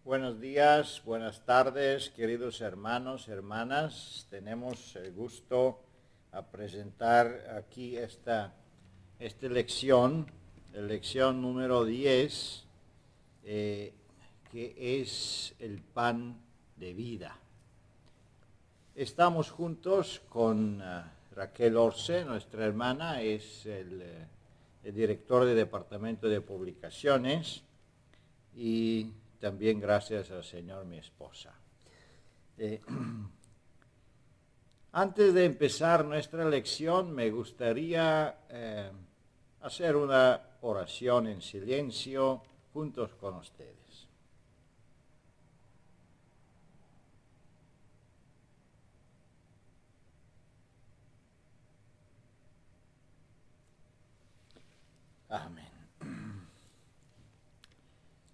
Buenos días, buenas tardes, queridos hermanos, hermanas. Tenemos el gusto a presentar aquí esta lección, la lección número 10, que es el pan de vida. Estamos juntos con Raquel Orce, nuestra hermana, es el director del Departamento de Publicaciones, y también gracias al Señor, mi esposa. Antes de empezar nuestra lección, me gustaría hacer una oración en silencio juntos con ustedes. Amén.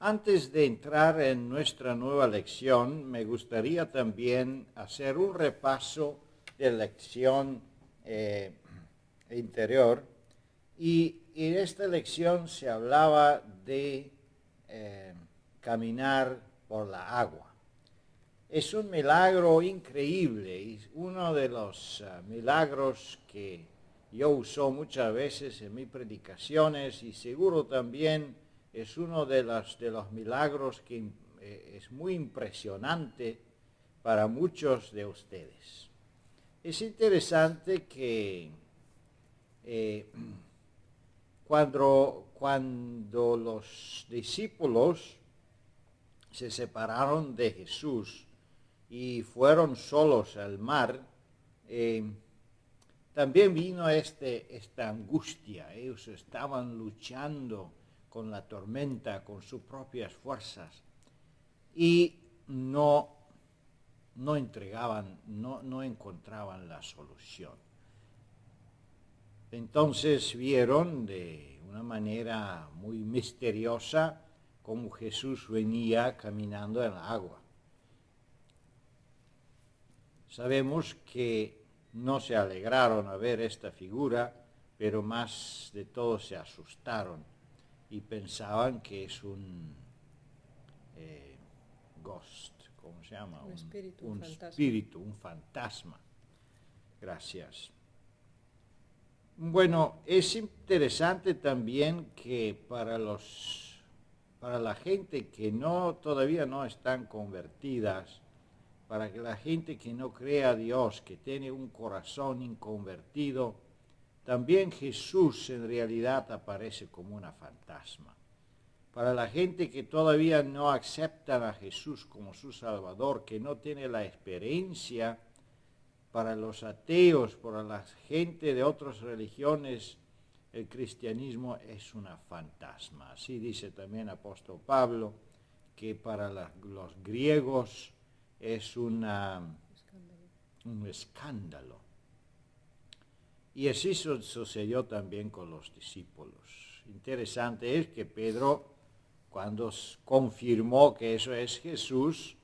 Antes de entrar en nuestra nueva lección, me gustaría también hacer un repaso de la lección interior. Y en esta lección se hablaba de caminar por la agua. Es un milagro increíble y uno de los milagros que yo uso muchas veces en mis predicaciones, y seguro también es uno de los milagros que es muy impresionante para muchos de ustedes. Es interesante que cuando los discípulos se separaron de Jesús y fueron solos al mar, también vino esta angustia. Ellos estaban luchando con la tormenta, con sus propias fuerzas, y no encontraban la solución. Entonces vieron de una manera muy misteriosa cómo Jesús venía caminando en la agua. Sabemos que no se alegraron a ver esta figura, pero más de todo se asustaron y pensaban que es un ghost, ¿cómo se llama? Un espíritu, un fantasma. Gracias. Bueno, es interesante también que para la gente que todavía no están convertidas, para que la gente que no cree a Dios, que tiene un corazón inconvertido, también Jesús en realidad aparece como una fantasma. Para la gente que todavía no acepta a Jesús como su Salvador, que no tiene la experiencia, para los ateos, para la gente de otras religiones, el cristianismo es una fantasma. Así dice también el apóstol Pablo, que para los griegos es un escándalo. Y así sucedió también con los discípulos. Interesante es que Pedro, cuando confirmó que eso es Jesús,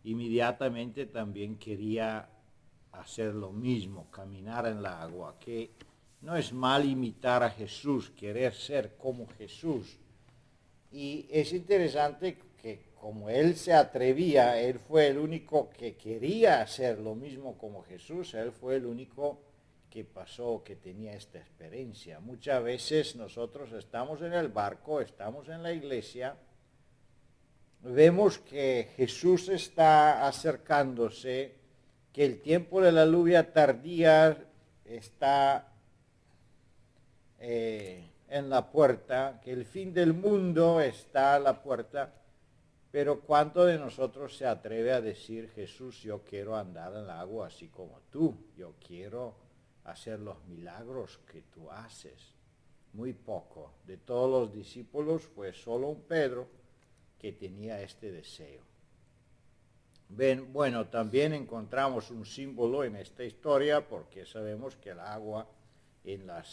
inmediatamente también quería hacer lo mismo, caminar en la agua, que no es mal imitar a Jesús, querer ser como Jesús. Y es interesante que como él se atrevía, él fue el único que quería hacer lo mismo como Jesús, él fue el único que pasó, que tenía esta experiencia. Muchas veces nosotros estamos en el barco, estamos en la iglesia, vemos que Jesús está acercándose, que el tiempo de la lluvia tardía está en la puerta, que el fin del mundo está a la puerta, pero ¿cuánto de nosotros se atreve a decir: Jesús, yo quiero andar en el agua así como tú, yo quiero hacer los milagros que tú haces? Muy poco. De todos los discípulos fue solo un Pedro que tenía este deseo. Bueno, también encontramos un símbolo en esta historia, porque sabemos que el agua en la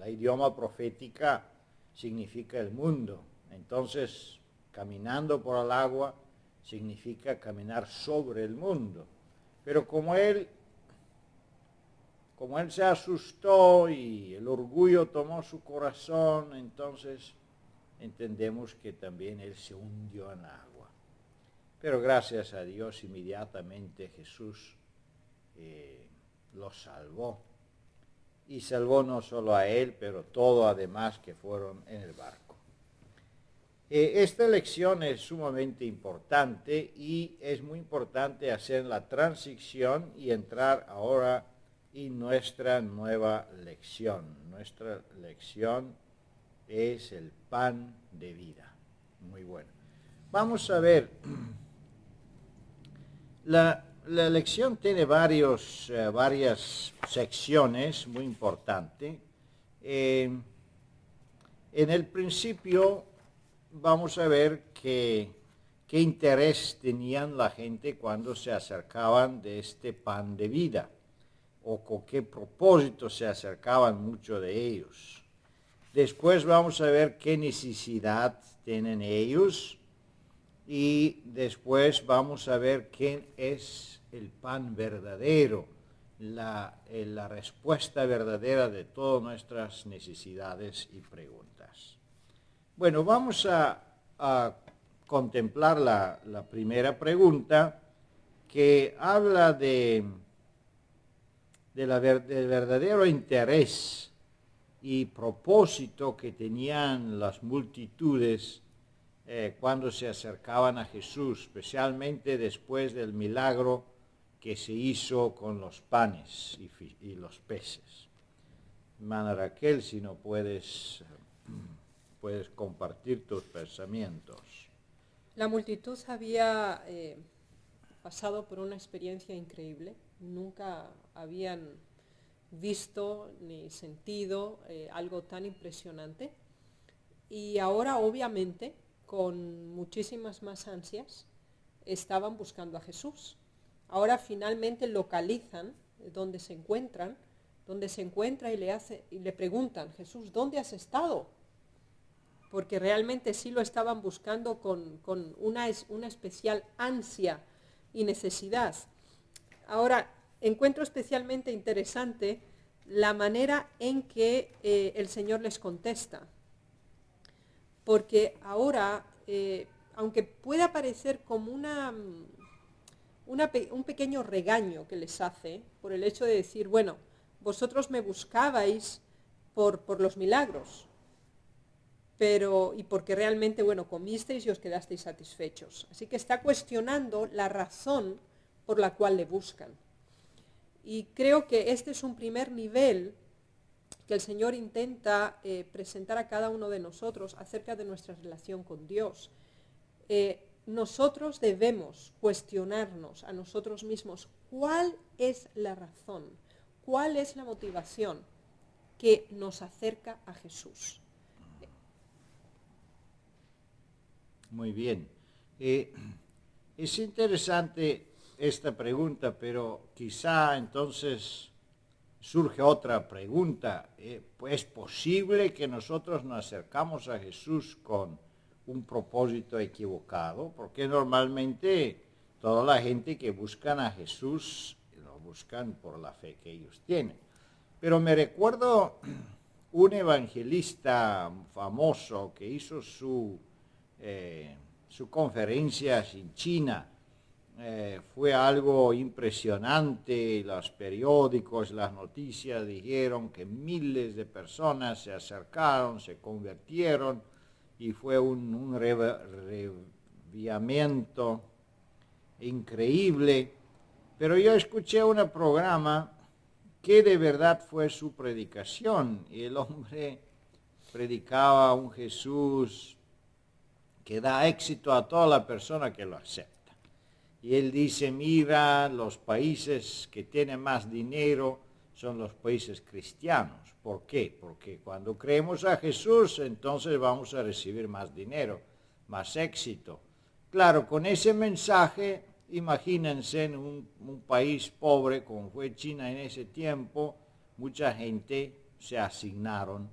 idioma profética significa el mundo. Entonces, caminando por el agua significa caminar sobre el mundo. Pero como él se asustó y el orgullo tomó su corazón, entonces entendemos que también él se hundió en agua. Pero gracias a Dios inmediatamente Jesús lo salvó. Y salvó no solo a él, pero todo además que fueron en el barco. Esta lección es sumamente importante y es muy importante hacer la transición y entrar ahora en nuestra nueva lección. Nuestra lección es el pan de vida. Muy bueno. Vamos a ver. La lección tiene varias secciones muy importantes. En el principio vamos a ver qué interés tenían la gente cuando se acercaban de este pan de vida, o con qué propósito se acercaban muchos de ellos. Después vamos a ver qué necesidad tienen ellos, y después vamos a ver quién es el pan verdadero, la respuesta verdadera de todas nuestras necesidades y preguntas. Bueno, vamos a contemplar la primera pregunta, que habla del verdadero interés y propósito que tenían las multitudes cuando se acercaban a Jesús, especialmente después del milagro que se hizo con los panes y los peces. Hermana Raquel, si no puedes compartir tus pensamientos. La multitud había pasado por una experiencia increíble. Nunca habían visto ni sentido algo tan impresionante. Y ahora, obviamente, con muchísimas más ansias, estaban buscando a Jesús. Ahora finalmente localizan dónde se encuentra y le preguntan: Jesús, ¿dónde has estado? Porque realmente sí lo estaban buscando con una especial ansia y necesidad. Ahora, encuentro especialmente interesante la manera en que el Señor les contesta. Porque ahora, aunque pueda parecer como un pequeño regaño que les hace, por el hecho de decir, bueno, vosotros me buscabais por los milagros, y porque realmente, bueno, comisteis y os quedasteis satisfechos. Así que está cuestionando la razón por la cual le buscan. Y creo que este es un primer nivel que el Señor intenta presentar a cada uno de nosotros acerca de nuestra relación con Dios. Nosotros debemos cuestionarnos a nosotros mismos cuál es la razón, cuál es la motivación que nos acerca a Jesús. Muy bien. Es interesante esta pregunta, pero quizá entonces surge otra pregunta. ¿Es posible que nosotros nos acercamos a Jesús con un propósito equivocado? Porque normalmente toda la gente que buscan a Jesús lo buscan por la fe que ellos tienen. Pero me recuerdo un evangelista famoso que hizo su conferencia en China. Fue algo impresionante. Los periódicos, las noticias dijeron que miles de personas se acercaron, se convirtieron, y fue un revivimiento increíble. Pero yo escuché un programa que de verdad fue su predicación, y el hombre predicaba un Jesús que da éxito a toda la persona que lo acepta. Y él dice, mira, los países que tienen más dinero son los países cristianos. ¿Por qué? Porque cuando creemos a Jesús, entonces vamos a recibir más dinero, más éxito. Claro, con ese mensaje, imagínense en un país pobre como fue China en ese tiempo, mucha gente se asignaron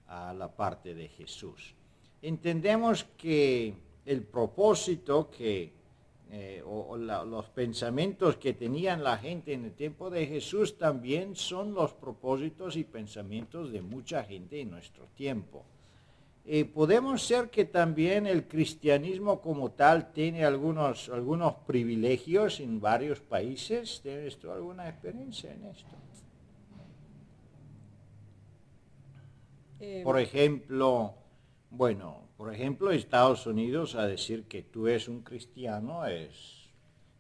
a la parte de Jesús. Entendemos que el propósito los pensamientos que tenían la gente en el tiempo de Jesús también son los propósitos y pensamientos de mucha gente en nuestro tiempo. Podemos ser que también el cristianismo como tal tiene algunos privilegios en varios países. ¿Tienes tú alguna experiencia en esto? Por ejemplo, Estados Unidos, a decir que tú eres un cristiano,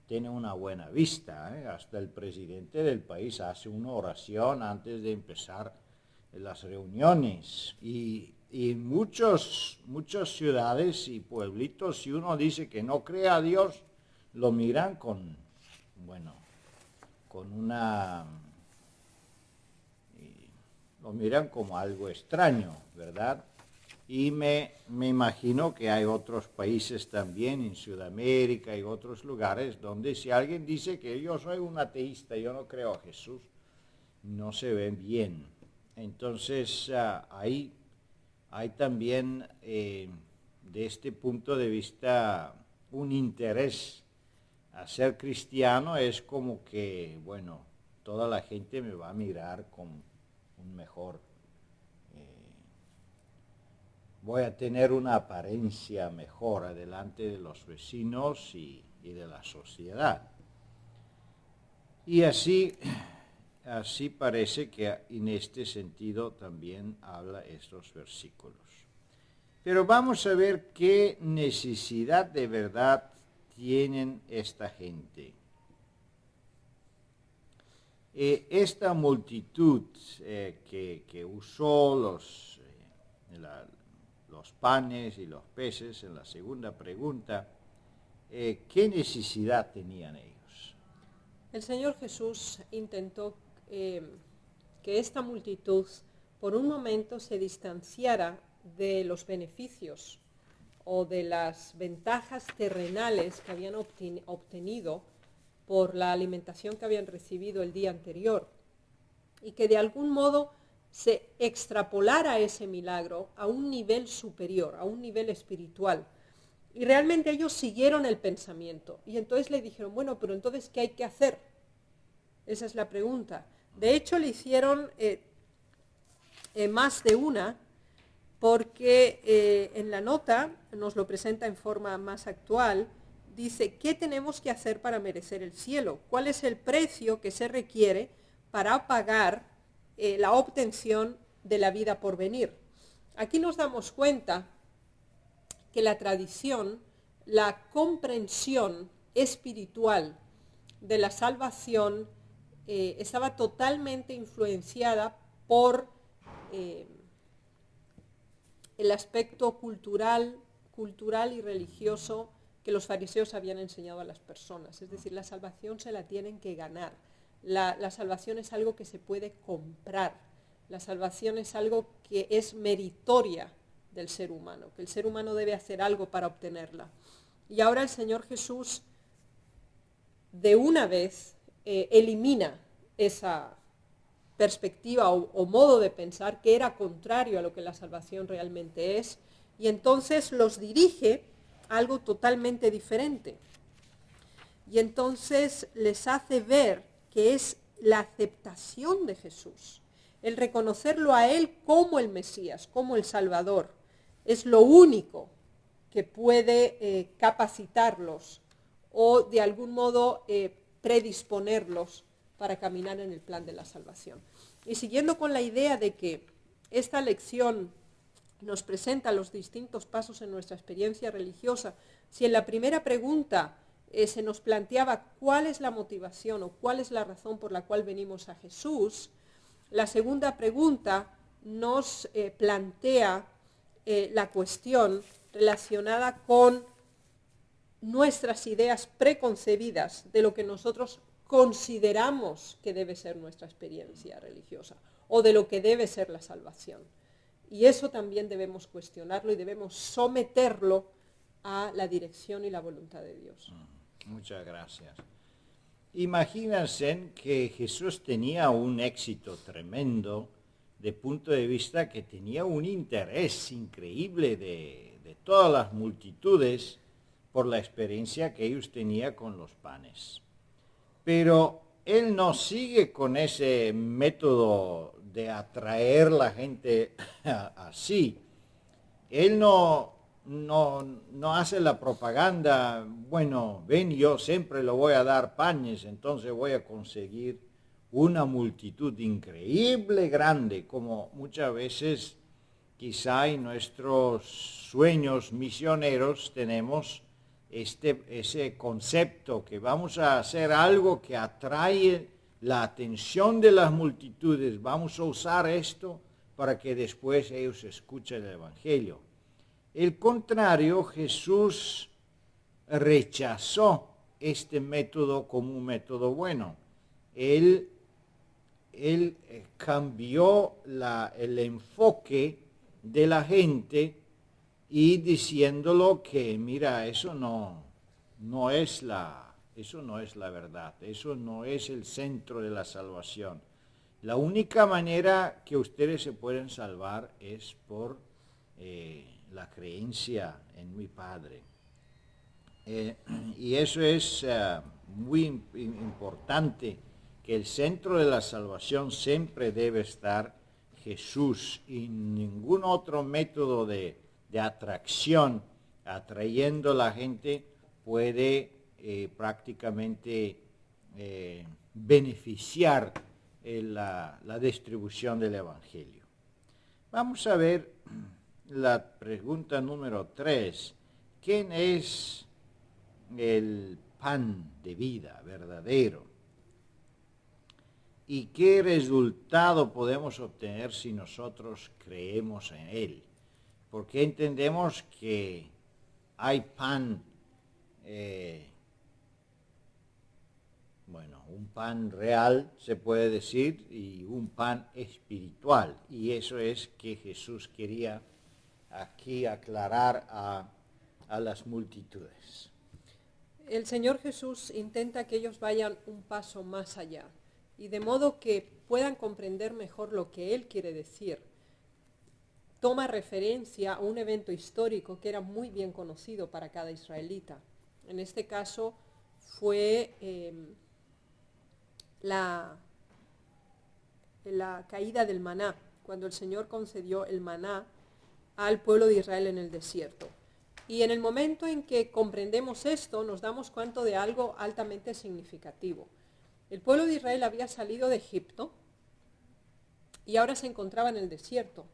tiene una buena vista, ¿eh? Hasta el presidente del país hace una oración antes de empezar las reuniones. Y en muchas ciudades y pueblitos, si uno dice que no cree a Dios, lo miran con lo miran como algo extraño, ¿verdad? Y me imagino que hay otros países también, en Sudamérica y otros lugares, donde si alguien dice que yo soy un ateísta, yo no creo a Jesús, no se ven bien. Entonces, hay también, de este punto de vista, un interés a ser cristiano. Es como que, toda la gente me va a mirar con un mejor, voy a tener una apariencia mejor delante de los vecinos y de la sociedad. Y así parece que en este sentido también habla estos versículos. Pero vamos a ver qué necesidad de verdad tienen esta gente. Esta multitud que usó los panes y los peces en la segunda pregunta, ¿qué necesidad tenían ellos? El Señor Jesús intentó que esta multitud por un momento se distanciara de los beneficios o de las ventajas terrenales que habían obtenido por la alimentación que habían recibido el día anterior, y que de algún modo se extrapolara ese milagro a un nivel superior, a un nivel espiritual. Y realmente ellos siguieron el pensamiento, y entonces le dijeron, bueno, pero entonces, ¿qué hay que hacer? Esa es la pregunta. De hecho, le hicieron más de una, porque en la nota nos lo presenta en forma más actual. Dice, ¿qué tenemos que hacer para merecer el cielo? ¿Cuál es el precio que se requiere para pagar la obtención de la vida por venir? Aquí nos damos cuenta que la tradición, la comprensión espiritual de la salvación estaba totalmente influenciada por el aspecto cultural y religioso que los fariseos habían enseñado a las personas. Es decir, la salvación se la tienen que ganar. La salvación es algo que se puede comprar. La salvación es algo que es meritoria del ser humano, que el ser humano debe hacer algo para obtenerla. Y ahora el Señor Jesús de una vez elimina esa perspectiva o modo de pensar que era contrario a lo que la salvación realmente es, y entonces los dirige a algo totalmente diferente. Y entonces les hace ver que es la aceptación de Jesús, el reconocerlo a Él como el Mesías, como el Salvador, es lo único que puede capacitarlos o de algún modo predisponerlos para caminar en el plan de la salvación. Y siguiendo con la idea de que esta lección nos presenta los distintos pasos en nuestra experiencia religiosa, si en la primera pregunta se nos planteaba cuál es la motivación o cuál es la razón por la cual venimos a Jesús, la segunda pregunta nos plantea la cuestión relacionada con nuestras ideas preconcebidas de lo que nosotros consideramos que debe ser nuestra experiencia religiosa o de lo que debe ser la salvación. Y eso también debemos cuestionarlo y debemos someterlo a la dirección y la voluntad de Dios. Muchas gracias. Imagínense que Jesús tenía un éxito tremendo de punto de vista que tenía un interés increíble de todas las multitudes por la experiencia que ellos tenían con los panes. Pero Él no sigue con ese método de atraer la gente así. Él no hace la propaganda, bueno, ven, yo siempre le voy a dar panes, entonces voy a conseguir una multitud increíble, grande, como muchas veces quizá en nuestros sueños misioneros tenemos ese concepto que vamos a hacer algo que atrae la atención de las multitudes, vamos a usar esto para que después ellos escuchen el Evangelio. El contrario, Jesús rechazó este método como un método bueno. Él cambió el enfoque de la gente y diciéndolo que, mira, eso no es la verdad, eso no es el centro de la salvación. La única manera que ustedes se pueden salvar es por la creencia en mi Padre. Y eso es muy importante, que el centro de la salvación siempre debe estar Jesús y ningún otro método de atracción, atrayendo a la gente, puede prácticamente beneficiar la distribución del Evangelio. Vamos a ver la pregunta número 3. ¿Quién es el pan de vida verdadero? ¿Y qué resultado podemos obtener si nosotros creemos en él? Porque entendemos que hay pan, un pan real, se puede decir, y un pan espiritual. Y eso es que Jesús quería aquí aclarar a las multitudes. El Señor Jesús intenta que ellos vayan un paso más allá, y de modo que puedan comprender mejor lo que Él quiere decir. Toma referencia a un evento histórico que era muy bien conocido para cada israelita. En este caso fue la caída del maná, cuando el Señor concedió el maná al pueblo de Israel en el desierto. Y en el momento en que comprendemos esto, nos damos cuenta de algo altamente significativo. El pueblo de Israel había salido de Egipto y ahora se encontraba en el desierto.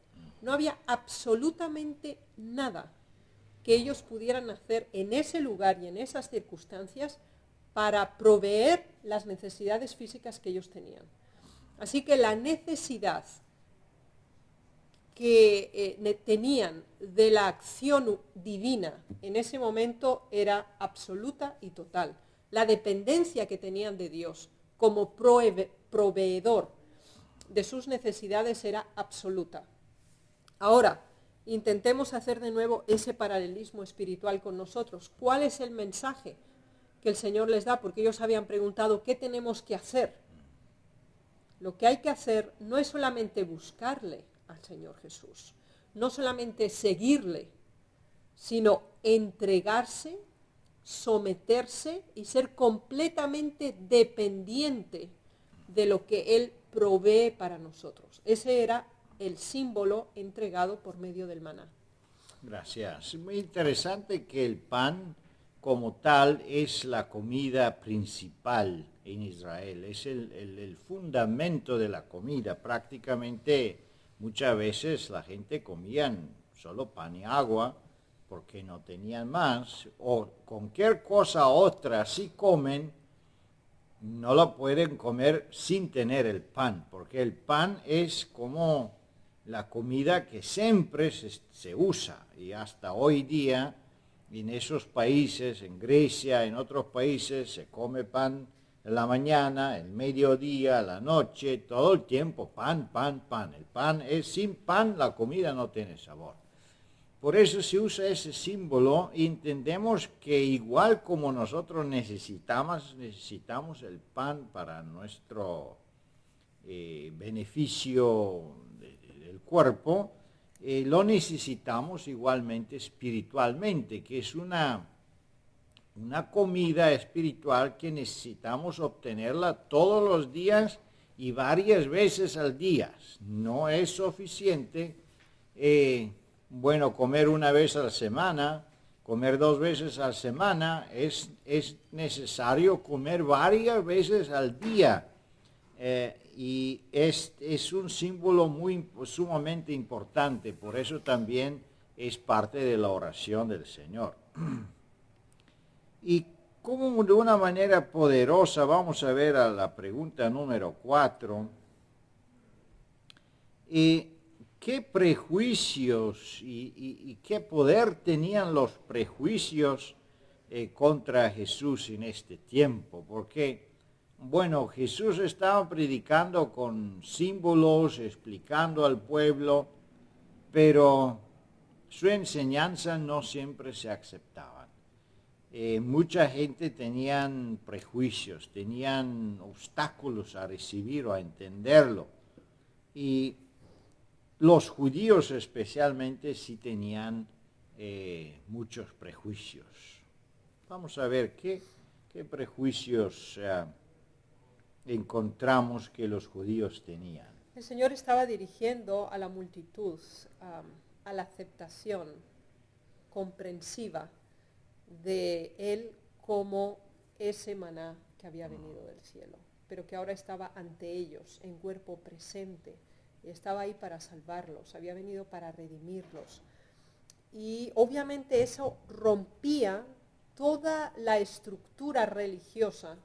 No había absolutamente nada que ellos pudieran hacer en ese lugar y en esas circunstancias para proveer las necesidades físicas que ellos tenían. Así que la necesidad que tenían de la acción divina en ese momento era absoluta y total. La dependencia que tenían de Dios como proveedor de sus necesidades era absoluta. Ahora, intentemos hacer de nuevo ese paralelismo espiritual con nosotros. ¿Cuál es el mensaje que el Señor les da? Porque ellos habían preguntado, ¿qué tenemos que hacer? Lo que hay que hacer no es solamente buscarle al Señor Jesús, no solamente seguirle, sino entregarse, someterse y ser completamente dependiente de lo que Él provee para nosotros. Ese era el símbolo entregado por medio del maná. Gracias. Muy interesante que el pan como tal es la comida principal en Israel, es el fundamento de la comida. Prácticamente muchas veces la gente comía solo pan y agua porque no tenían más, o cualquier cosa otra si comen, no lo pueden comer sin tener el pan, porque el pan es como la comida que siempre se usa, y hasta hoy día en esos países, en Grecia, en otros países, se come pan en la mañana, el mediodía, la noche, todo el tiempo, pan, pan, pan. El pan es, sin pan la comida no tiene sabor. Por eso se usa ese símbolo y entendemos que igual como nosotros necesitamos el pan para nuestro beneficio del cuerpo, lo necesitamos igualmente espiritualmente, que es una comida espiritual que necesitamos obtenerla todos los días y varias veces al día. No es suficiente bueno, comer una vez a la semana, comer 2 veces a la semana, es necesario comer varias veces al día. Y es un símbolo sumamente importante, por eso también es parte de la oración del Señor. Y como de una manera poderosa, vamos a ver a la pregunta número 4. ¿Qué prejuicios y qué poder tenían los prejuicios contra Jesús en este tiempo? Porque, bueno, Jesús estaba predicando con símbolos, explicando al pueblo, pero su enseñanza no siempre se aceptaba. Mucha gente tenían prejuicios, tenían obstáculos a recibir o a entenderlo. Y los judíos especialmente sí tenían muchos prejuicios. Vamos a ver qué prejuicios encontramos que los judíos tenían. El Señor estaba dirigiendo a la multitud a la aceptación comprensiva de Él como ese maná que había venido del cielo, pero que ahora estaba ante ellos en cuerpo presente. Estaba ahí para salvarlos, había venido para redimirlos. Y obviamente eso rompía toda la estructura religiosa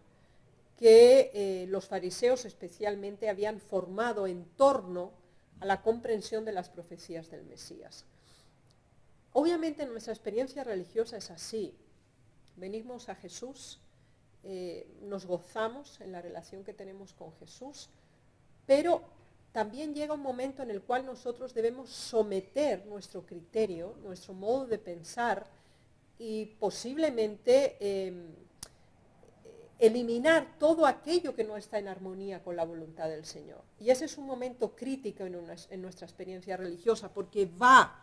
que los fariseos especialmente habían formado en torno a la comprensión de las profecías del Mesías. Obviamente nuestra experiencia religiosa es así. Venimos a Jesús, nos gozamos en la relación que tenemos con Jesús, pero también llega un momento en el cual nosotros debemos someter nuestro criterio, nuestro modo de pensar y posiblemente eliminar todo aquello que no está en armonía con la voluntad del Señor. Y ese es un momento crítico en nuestra experiencia religiosa, porque va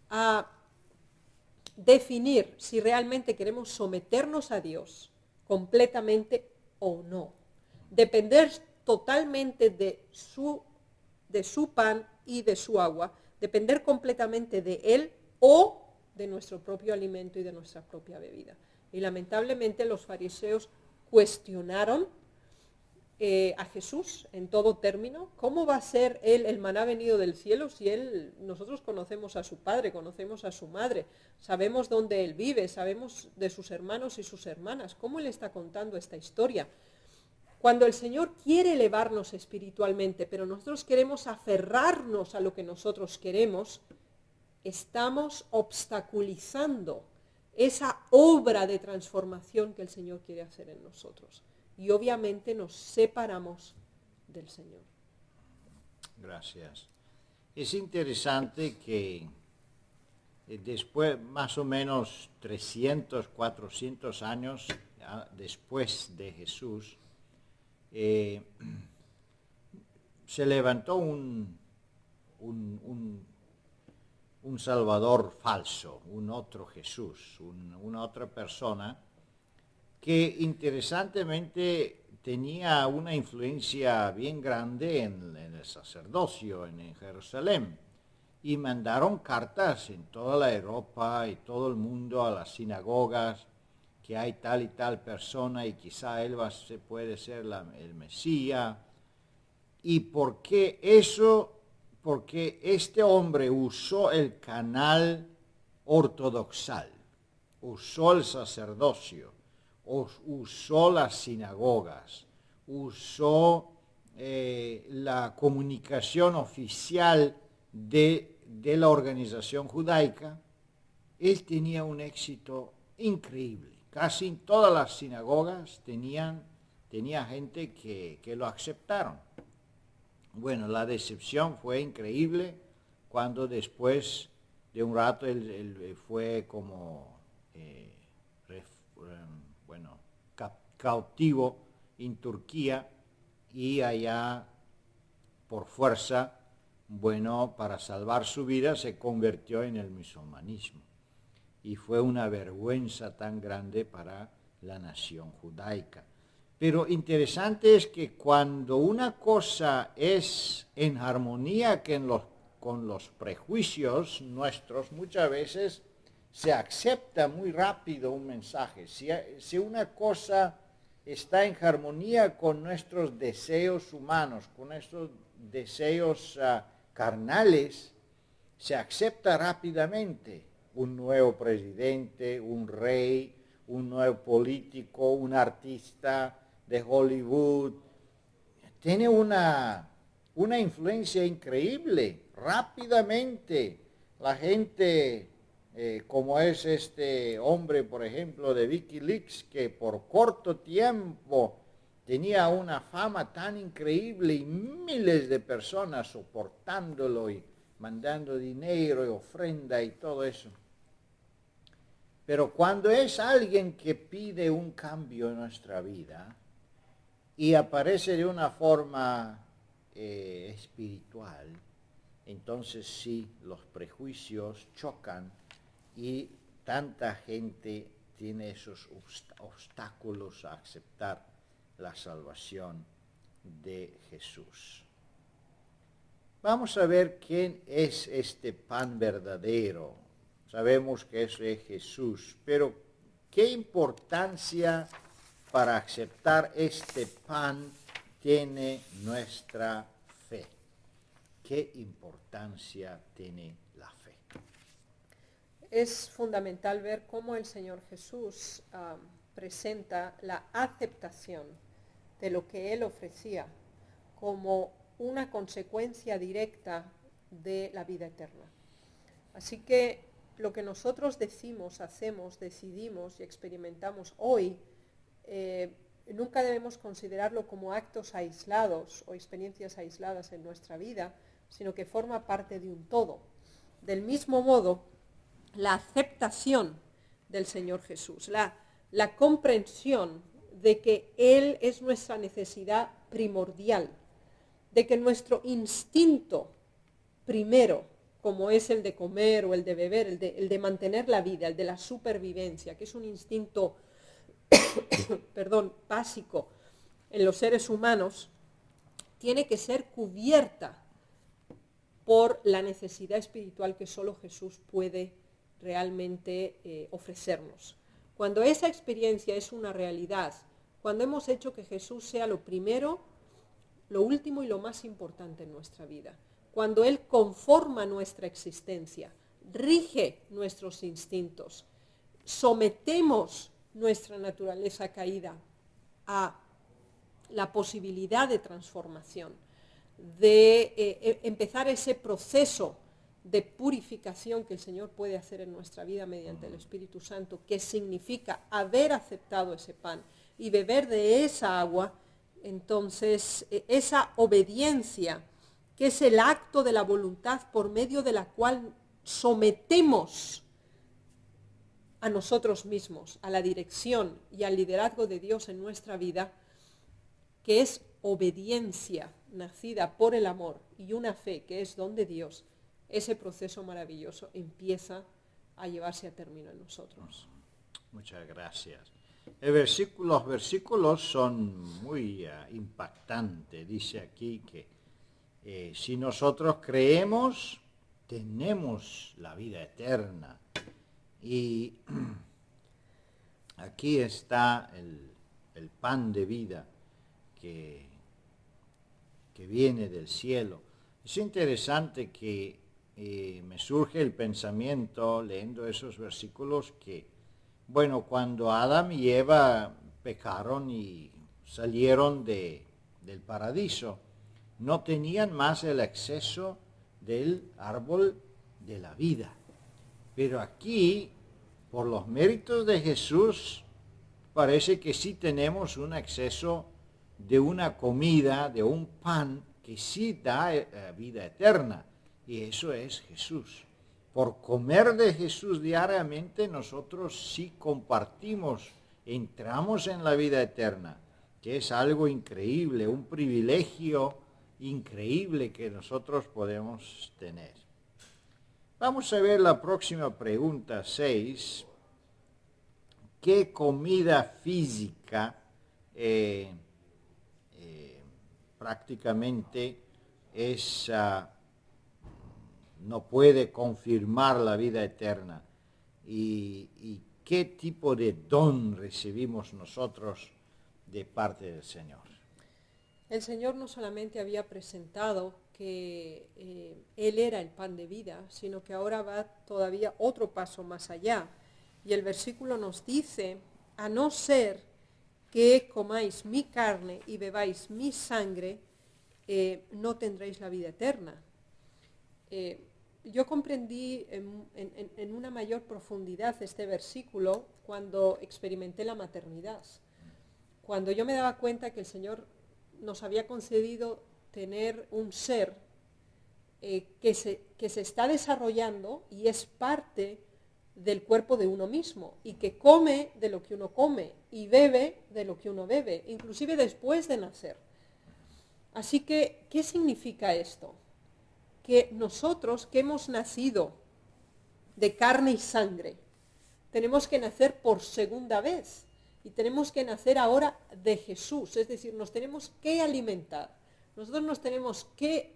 a definir si realmente queremos someternos a Dios completamente o no. Depender totalmente de su pan y de su agua, depender completamente de Él o de nuestro propio alimento y de nuestra propia bebida. Y lamentablemente los fariseos cuestionaron a Jesús en todo término. ¿Cómo va a ser Él el maná venido del cielo si nosotros conocemos a su padre, conocemos a su madre, sabemos dónde Él vive, sabemos de sus hermanos y sus hermanas? ¿Cómo Él está contando esta historia? Cuando el Señor quiere elevarnos espiritualmente, pero nosotros queremos aferrarnos a lo que nosotros queremos, estamos obstaculizando esa obra de transformación que el Señor quiere hacer en nosotros. Y obviamente nos separamos del Señor. Gracias. Es interesante que después, más o menos 300, 400 años después de Jesús, se levantó un Salvador falso, un otro Jesús, una otra persona que interesantemente tenía una influencia bien grande en el sacerdocio en Jerusalén, y mandaron cartas en toda la Europa y todo el mundo a las sinagogas que hay tal y tal persona y quizá él puede ser el Mesías. ¿Y por qué eso? Porque este hombre usó el canal ortodoxal, usó el sacerdocio, usó las sinagogas, usó la comunicación oficial de la organización judaica. Él tenía un éxito increíble. Casi en todas las sinagogas tenía gente que lo aceptaron. Bueno, la decepción fue increíble cuando después de un rato él fue como cautivo en Turquía, y allá por fuerza, para salvar su vida se convirtió en el musulmanismo, y fue una vergüenza tan grande para la nación judaica. Pero interesante es que cuando una cosa es en armonía con los prejuicios nuestros, muchas veces se acepta muy rápido un mensaje. Si una cosa está en armonía con nuestros deseos humanos, con nuestros deseos carnales, se acepta rápidamente. Un nuevo presidente, un rey, un nuevo político, un artista de Hollywood, tiene una influencia increíble. Rápidamente la gente, como es este hombre, por ejemplo, de WikiLeaks, que por corto tiempo tenía una fama tan increíble y miles de personas soportándolo y mandando dinero y ofrenda y todo eso. Pero cuando es alguien que pide un cambio en nuestra vida y aparece de una forma espiritual, entonces sí, los prejuicios chocan y tanta gente tiene esos obstáculos a aceptar la salvación de Jesús. Vamos a ver quién es este pan verdadero. Sabemos que eso es Jesús, pero ¿qué importancia para aceptar este pan tiene nuestra fe? ¿Qué importancia tiene la fe? Es fundamental ver cómo el Señor Jesús presenta la aceptación de lo que Él ofrecía como una consecuencia directa de la vida eterna. Así que lo que nosotros decimos, hacemos, decidimos y experimentamos hoy, nunca debemos considerarlo como actos aislados o experiencias aisladas en nuestra vida, sino que forma parte de un todo. Del mismo modo, la aceptación del Señor Jesús, la comprensión de que Él es nuestra necesidad primordial, de que nuestro instinto primero, como es el de comer o el de beber, el de mantener la vida, el de la supervivencia, que es un instinto básico en los seres humanos, tiene que ser cubierta por la necesidad espiritual que solo Jesús puede realmente ofrecernos. Cuando esa experiencia es una realidad, cuando hemos hecho que Jesús sea lo primero, lo último y lo más importante en nuestra vida, cuando Él conforma nuestra existencia, rige nuestros instintos, sometemos nuestra naturaleza caída a la posibilidad de transformación, de empezar ese proceso de purificación que el Señor puede hacer en nuestra vida mediante el Espíritu Santo, que significa haber aceptado ese pan y beber de esa agua. Entonces, esa obediencia, que es el acto de la voluntad por medio de la cual sometemos a nosotros mismos, a la dirección y al liderazgo de Dios en nuestra vida, que es obediencia nacida por el amor y una fe que es don de Dios, ese proceso maravilloso empieza a llevarse a término en nosotros. Muchas gracias. Los versículos son muy impactantes. Dice aquí que si nosotros creemos, tenemos la vida eterna. Y aquí está el pan de vida que viene del cielo. Es interesante que me surge el pensamiento, leyendo esos versículos, que, bueno, cuando Adán y Eva pecaron y salieron del paraíso, no tenían más el acceso del árbol de la vida. Pero aquí, por los méritos de Jesús, parece que sí tenemos un acceso de una comida, de un pan que sí da vida eterna. Y eso es Jesús. Por comer de Jesús diariamente, nosotros sí compartimos, entramos en la vida eterna, que es algo increíble, un privilegio increíble que nosotros podemos tener. Vamos a ver la próxima pregunta, 6. ¿Qué comida física prácticamente es no puede confirmar la vida eterna. Y qué tipo de don recibimos nosotros de parte del Señor. El Señor no solamente había presentado que Él era el pan de vida, sino que ahora va todavía otro paso más allá. Y el versículo nos dice, a no ser que comáis mi carne y bebáis mi sangre, no tendréis la vida eterna. Yo comprendí en una mayor profundidad este versículo cuando experimenté la maternidad. Cuando yo me daba cuenta que el Señor nos había concedido tener un ser que se está desarrollando y es parte del cuerpo de uno mismo y que come de lo que uno come y bebe de lo que uno bebe, inclusive después de nacer. Así que, ¿qué significa esto? Que nosotros que hemos nacido de carne y sangre, tenemos que nacer por segunda vez y tenemos que nacer ahora de Jesús, es decir, nos tenemos que alimentar, nosotros nos tenemos que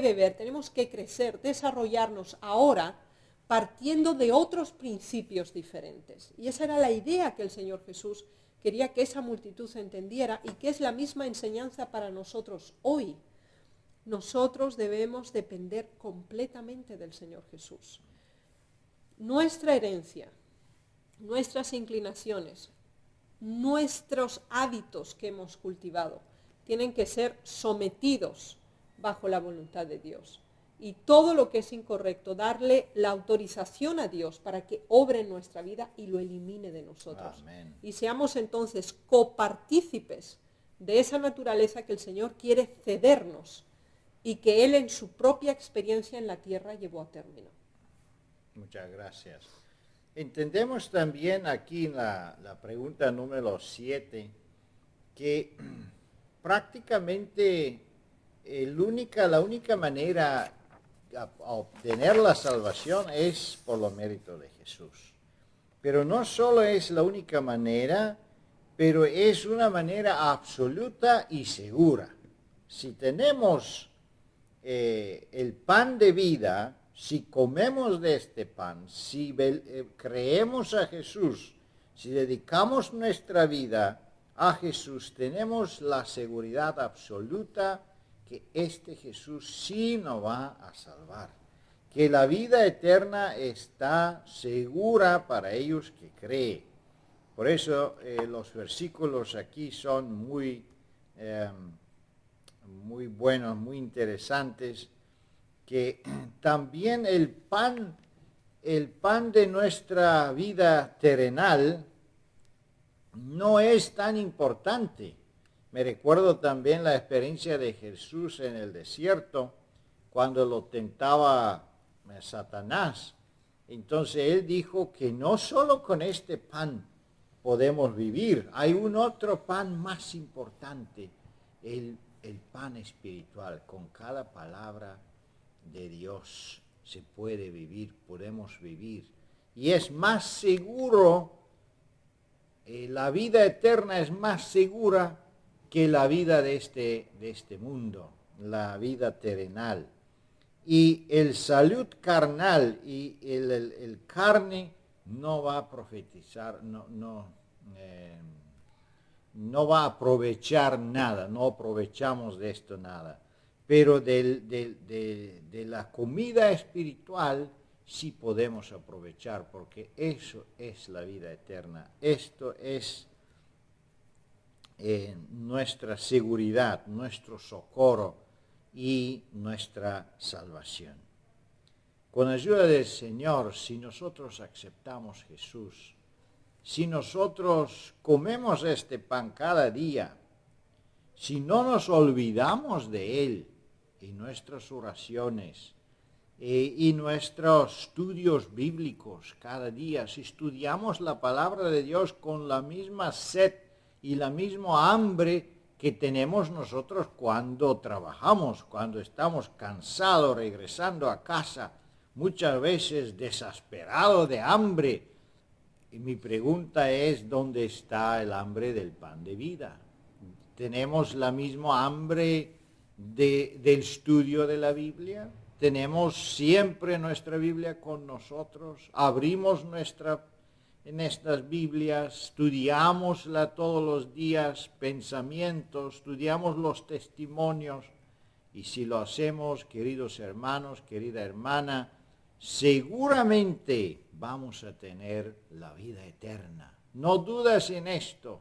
beber, tenemos que crecer, desarrollarnos ahora partiendo de otros principios diferentes. Y esa era la idea que el Señor Jesús quería que esa multitud entendiera y que es la misma enseñanza para nosotros hoy. Nosotros debemos depender completamente del Señor Jesús. Nuestra herencia, nuestras inclinaciones, nuestros hábitos que hemos cultivado tienen que ser sometidos bajo la voluntad de Dios. Y todo lo que es incorrecto, darle la autorización a Dios para que obre en nuestra vida y lo elimine de nosotros. Amén. Y seamos entonces copartícipes de esa naturaleza que el Señor quiere cedernos y que Él en su propia experiencia en la tierra llevó a término. Muchas gracias. Entendemos también aquí en la pregunta número 7 que prácticamente la única manera a obtener la salvación es por los méritos de Jesús. Pero no solo es la única manera, pero es una manera absoluta y segura. Si tenemos el pan de vida, si comemos de este pan, si creemos a Jesús, si dedicamos nuestra vida a Jesús, tenemos la seguridad absoluta que este Jesús sí nos va a salvar, que la vida eterna está segura para ellos que creen. Por eso los versículos aquí son muy buenos, muy interesantes, que también el pan de nuestra vida terrenal no es tan importante. Me recuerdo también la experiencia de Jesús en el desierto, cuando lo tentaba Satanás. Entonces él dijo que no solo con este pan podemos vivir, hay un otro pan más importante, el pan espiritual. Con cada palabra de Dios se puede vivir, podemos vivir. Y es más seguro, la vida eterna es más segura que la vida de este mundo, la vida terrenal. Y el salud carnal y el carne no va a profetizar, no va a aprovechar nada, no aprovechamos de esto nada. Pero de la comida espiritual sí podemos aprovechar, porque eso es la vida eterna. Esto es nuestra seguridad, nuestro socorro y nuestra salvación. Con ayuda del Señor, si nosotros aceptamos Jesús, si nosotros comemos este pan cada día, si no nos olvidamos de Él en nuestras oraciones y nuestros estudios bíblicos cada día, si estudiamos la palabra de Dios con la misma sed y la misma hambre que tenemos nosotros cuando trabajamos, cuando estamos cansados regresando a casa, muchas veces desesperados de hambre. Y mi pregunta es, ¿dónde está el hambre del pan de vida? ¿Tenemos la misma hambre del estudio de la Biblia? tenemos siempre nuestra Biblia con nosotros, abrimos en estas Biblias, estudiámosla todos los días, pensamientos, estudiamos los testimonios, y si lo hacemos, queridos hermanos, querida hermana, seguramente vamos a tener la vida eterna. No dudas en esto.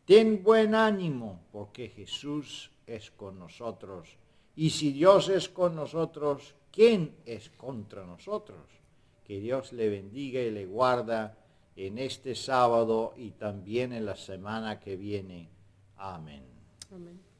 Ten buen ánimo, porque Jesús es con nosotros. Y si Dios es con nosotros, ¿quién es contra nosotros? Que Dios le bendiga y le guarda en este sábado y también en la semana que viene. Amén. Amén.